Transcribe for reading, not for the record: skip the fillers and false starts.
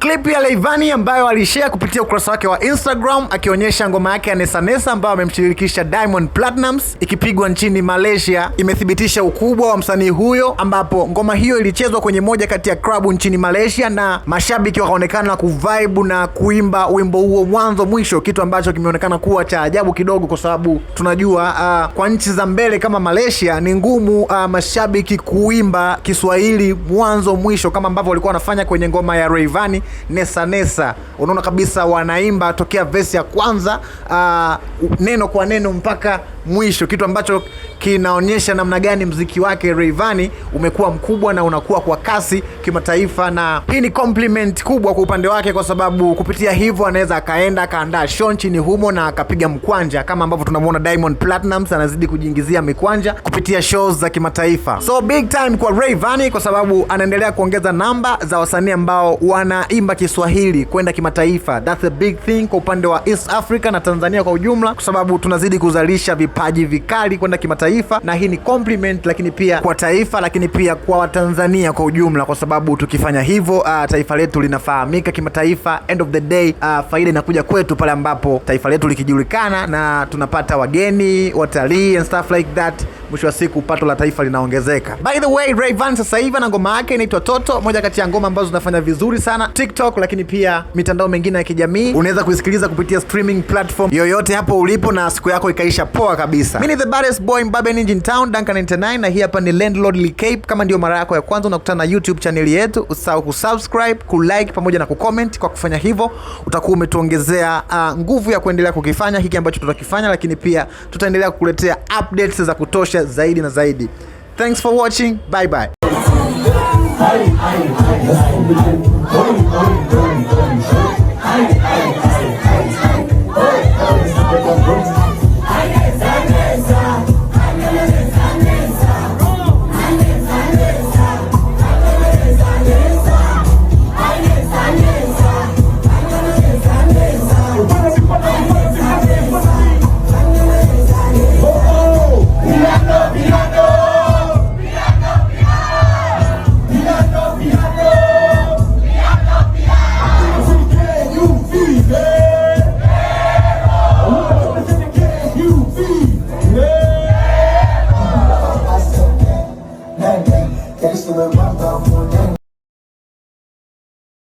clip ya Rayvanny ambayo alishare kupitia ukurasa wake wa Instagram akionyesha ngoma yake ya Nesa Nesa ambayo amemshirikisha Diamond Platnumz ikipigwa nchini Malaysia imethibitisha ukubwa wa msanii huyo, ambapo ngoma hiyo ilichezwa kwenye moja kati ya klabu nchini Malaysia na mashabiki wakaonekana kuvibe na kuimba wimbo huo mwanzo mwisho, kitu ambacho kimeonekana kuwa cha ajabu kidogo, kwa sababu tunajua kwa nchi za mbele kama Malaysia ni ngumu mashabiki kuimba Kiswahili mwanzo mwisho kama ambavyo walikuwa wanafanya kwenye ngoma ya Rayvanny Nesa Nesa. Unaona kabisa wanaimba tokea verse ya kwanza neno kwa neno mpaka mwisho, kitu ambacho kinaonyesha namna gani mziki wake Rayvanny umekuwa mkubwa na unakuwa kwa kasi kimataifa, na hii ni compliment kubwa kwa upande wake, kwa sababu kupitia hivyo anaweza akaandaa show nchini humo na akapiga mkwanja kama ambavyo tunamuona Diamond Platnumz anazidi kujiingizia mikwanja kupitia shows za kimataifa. So big time kwa Rayvanny, kwa sababu anaendelea kuongeza namba za wasanii ambao wanaimba Kiswahili kwenda kimataifa. That's a big thing kwa upande wa East Africa na Tanzania kwa ujumla, kwa sababu tunazidi kuzalisha vipaji vikali kwenda kimataifa, na hii ni compliment lakini pia kwa taifa, lakini pia kwa Watanzania kwa ujumla, kwa sababu tukifanya hivyo taifa letu linafahamika kimataifa. End of the day faida inakuja kwetu pale ambapo taifa letu likijulikana na tunapata wageni, watalii and stuff like that. Mwisho wa siku pato la taifa linaongezeka. By the way, Rayvanny sasa hivi na ngoma yake inaitwa Toto, moja kati ya ngoma ambazo zinafanya vizuri sana TikTok, lakini pia mitandao mingine ya kijamii. Unaweza kuisikiliza kupitia streaming platform yoyote hapo ulipo na siku yako ikaisha poa kabisa. Mimi ni the baddest boy Mbabe Ninja in town, Duncan 99, na hii hapa ni Landlord Lee Cape. Kama ndio mara yako ya kwanza unakutana na YouTube channel yetu, usahau kusubscribe, kulike pamoja na kucomment. Kwa kufanya hivyo utakuwa umetuongezea nguvu ya kuendelea kukifanya hiki ambacho tutakifanya, lakini pia tutaendelea kukuletea updates za kutosha zaidi na zaidi. Thanks for watching. Bye bye.